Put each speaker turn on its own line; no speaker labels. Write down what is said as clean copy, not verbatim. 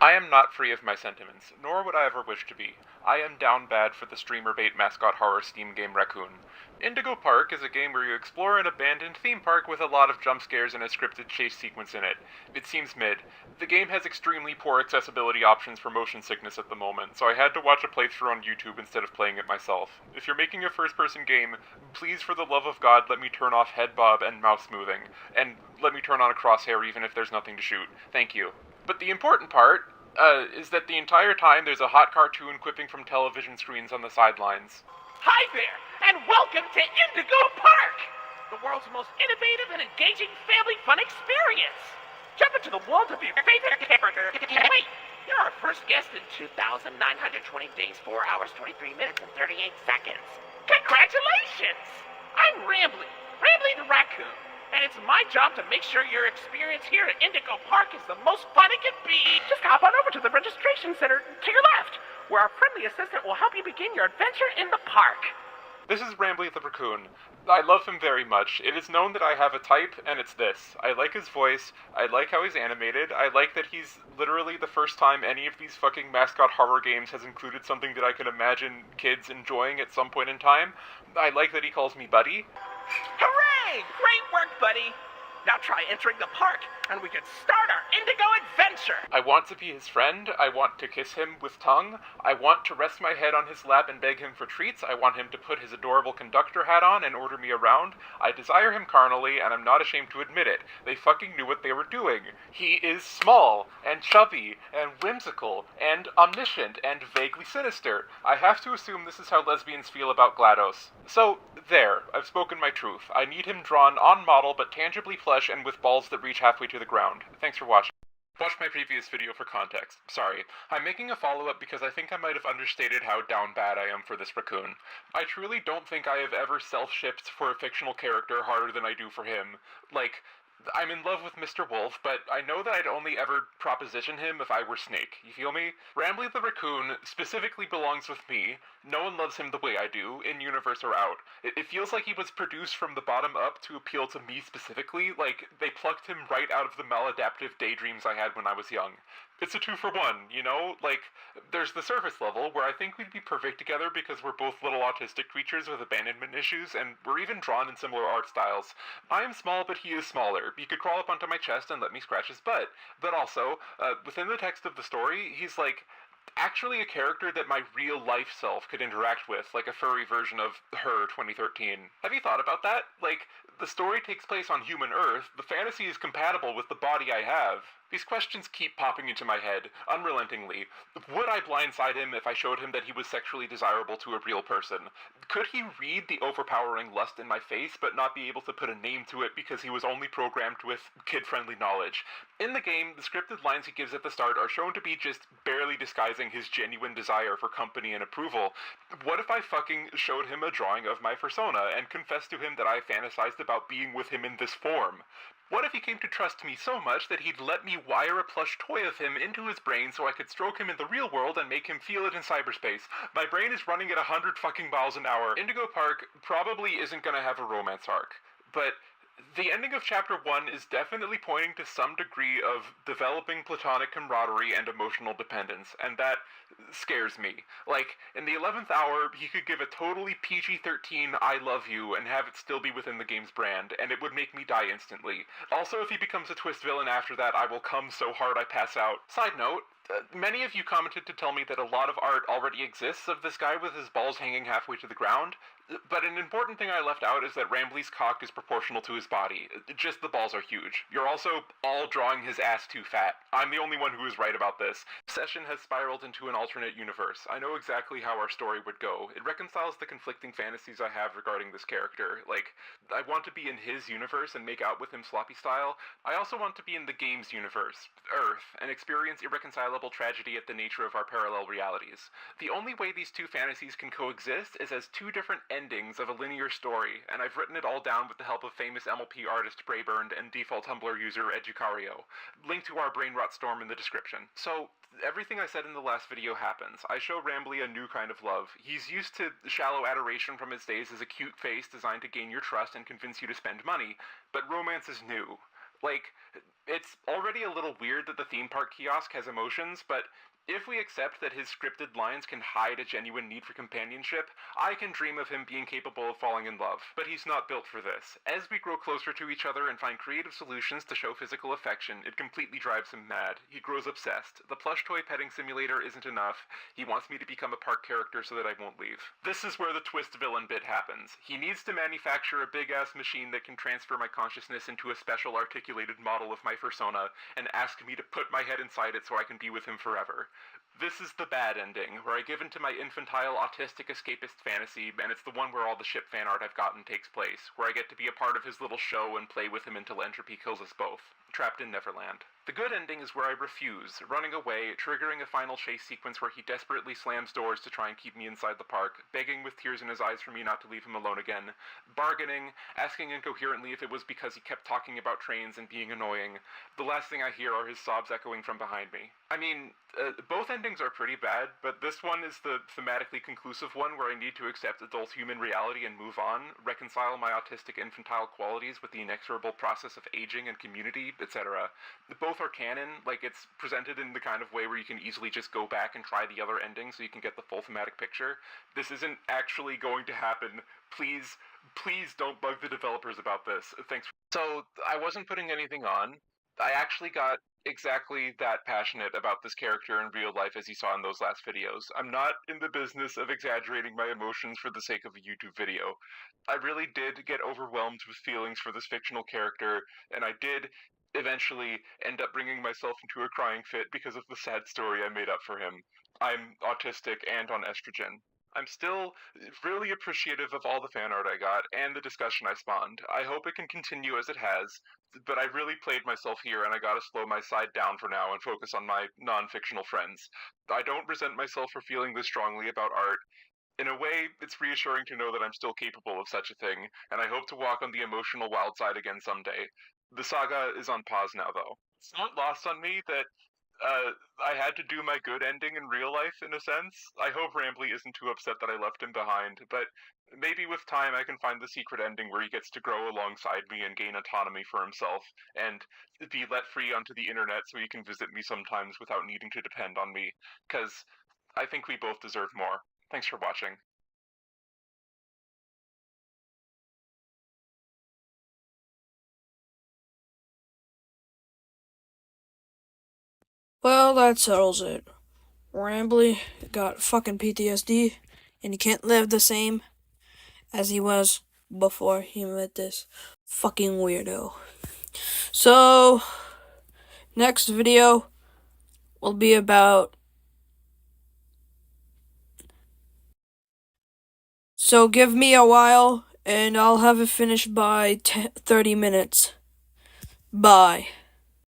I am not free of my sentiments, nor would I ever wish to be. I am down bad for the streamer bait mascot horror Steam game Raccoon. Indigo Park is a game where you explore an abandoned theme park with a lot of jump scares and a scripted chase sequence in it. It seems mid. The game has extremely poor accessibility options for motion sickness at the moment, so I had to watch a playthrough on YouTube instead of playing it myself. If you're making a first-person game, please for the love of God let me turn off head bob and mouse smoothing, and let me turn on a crosshair even if there's nothing to shoot. Thank you. But the important part, is that the entire time there's a hot cartoon quipping from television screens on the sidelines.
Hi there, and welcome to Indigo Park, the world's most innovative and engaging family fun experience. Jump into the world of your favorite character. Wait, you're our first guest in 2,920 days, 4 hours, 23 minutes, and 38 seconds. Congratulations! I'm Rambley the Raccoon, and it's my job to make sure your experience here at Indigo Park is the most fun it can be. Just hop on over to the registration center to your left, where our friendly assistant will help you begin your adventure in the park.
This is Rambley the Raccoon. I love him very much. It is known that I have a type, and it's this. I like his voice, I like how he's animated, I like that he's literally the first time any of these fucking mascot horror games has included something that I can imagine kids enjoying at some point in time. I like that he calls me Buddy.
Hooray! Great work, buddy! Now try entering the park, and we can start our Indigo adventure!
I want to be his friend, I want to kiss him with tongue, I want to rest my head on his lap and beg him for treats, I want him to put his adorable conductor hat on and order me around. I desire him carnally, and I'm not ashamed to admit it. They fucking knew what they were doing. He is small, and chubby, and whimsical, and omniscient, and vaguely sinister. I have to assume this is how lesbians feel about GLaDOS. So, there, I've spoken my truth. I need him drawn on model but tangibly plush and with balls that reach halfway to the ground. Thanks for watching. Watch my previous video for context. Sorry. I'm making a follow-up because I think I might have understated how down bad I am for this raccoon. I truly don't think I have ever self-shipped for a fictional character harder than I do for him. Like, I'm in love with Mr. Wolf, but I know that I'd only ever proposition him if I were Snake. You feel me? Rambley the Raccoon specifically belongs with me. No one loves him the way I do, in universe or out. It feels like he was produced from the bottom up to appeal to me specifically, like they plucked him right out of the maladaptive daydreams I had when I was young. It's a 2-for-1, you know? Like, there's the surface level, where I think we'd be perfect together because we're both little autistic creatures with abandonment issues, and we're even drawn in similar art styles. I am small, but he is smaller. You could crawl up onto my chest and let me scratch his butt. But also, within the text of the story, he's like, actually a character that my real life self could interact with, like a furry version of Her 2013. Have you thought about that? Like, the story takes place on human Earth, the fantasy is compatible with the body I have. These questions keep popping into my head, unrelentingly. Would I blindside him if I showed him that he was sexually desirable to a real person? Could he read the overpowering lust in my face but not be able to put a name to it because he was only programmed with kid-friendly knowledge? In the game, the scripted lines he gives at the start are shown to be just barely disguising his genuine desire for company and approval. What if I fucking showed him a drawing of my persona and confessed to him that I fantasized about being with him in this form? What if he came to trust me so much that he'd let me wire a plush toy of him into his brain so I could stroke him in the real world and make him feel it in cyberspace? My brain is running at 100 fucking miles an hour. Indigo Park probably isn't gonna have a romance arc, but the ending of Chapter 1 is definitely pointing to some degree of developing platonic camaraderie and emotional dependence, and that scares me. Like, in the 11th hour, he could give a totally PG-13 I love you and have it still be within the game's brand, and it would make me die instantly. Also, if he becomes a twist villain after that, I will come so hard I pass out. Side note, many of you commented to tell me that a lot of art already exists of this guy with his balls hanging halfway to the ground, but an important thing I left out is that Rambley's cock is proportional to his body. Just the balls are huge. You're also all drawing his ass too fat. I'm the only one who is right about this. Session has spiraled into an alternate universe. I know exactly how our story would go. It reconciles the conflicting fantasies I have regarding this character. Like, I want to be in his universe and make out with him sloppy style. I also want to be in the game's universe, Earth, and experience irreconcilable tragedy at the nature of our parallel realities. The only way these two fantasies can coexist is as two different endings of a linear story, and I've written it all down with the help of famous MLP artist Brayburned and default Tumblr user Educario. Link to our brain rot storm in the description. So, everything I said in the last video happens. I show Rambley a new kind of love. He's used to shallow adoration from his days as a cute face designed to gain your trust and convince you to spend money, but romance is new. Like, It's already a little weird that the theme park kiosk has emotions, but if we accept that his scripted lines can hide a genuine need for companionship, I can dream of him being capable of falling in love. But he's not built for this. As we grow closer to each other and find creative solutions to show physical affection, it completely drives him mad. He grows obsessed. The plush toy petting simulator isn't enough. He wants me to become a park character so that I won't leave. This is where the twist villain bit happens. He needs to manufacture a big-ass machine that can transfer my consciousness into a special articulated model of my persona and ask me to put my head inside it so I can be with him forever. This is the bad ending, where I give in to my infantile, autistic, escapist fantasy, and it's the one where all the ship fan art I've gotten takes place, where I get to be a part of his little show and play with him until entropy kills us both. Trapped in Neverland. The good ending is where I refuse, running away, triggering a final chase sequence where he desperately slams doors to try and keep me inside the park, begging with tears in his eyes for me not to leave him alone again, bargaining, asking incoherently if it was because he kept talking about trains and being annoying. The last thing I hear are his sobs echoing from behind me. I mean, both endings are pretty bad, but this one is the thematically conclusive one where I need to accept adult human reality and move on, reconcile my autistic infantile qualities with the inexorable process of aging and community, etc. Both are canon, like it's presented in the kind of way where you can easily just go back and try the other ending so you can get the full thematic picture. This isn't actually going to happen. Please, please don't bug the developers about this. Thanks. So, I wasn't putting anything on. I actually got exactly that passionate about this character in real life as you saw in those last videos. I'm not in the business of exaggerating my emotions for the sake of a YouTube video. I really did get overwhelmed with feelings for this fictional character, and I did eventually end up bringing myself into a crying fit because of the sad story I made up for him. I'm autistic and on estrogen. I'm still really appreciative of all the fan art I got and the discussion I spawned. I hope it can continue as it has, but I really played myself here and I gotta slow my side down for now and focus on my non-fictional friends. I don't resent myself for feeling this strongly about art. In a way, it's reassuring to know that I'm still capable of such a thing, and I hope to walk on the emotional wild side again someday. The saga is on pause now, though. It's not lost on me that I had to do my good ending in real life, in a sense. I hope Rambley isn't too upset that I left him behind, but maybe with time I can find the secret ending where he gets to grow alongside me and gain autonomy for himself, and be let free onto the internet so he can visit me sometimes without needing to depend on me, because I think we both deserve more. Thanks for watching.
Well, that settles it. Rambley got fucking PTSD, and he can't live the same as he was before he met this fucking weirdo. So, next video will be about. So, give me a while, and I'll have it finished by 30 minutes. Bye.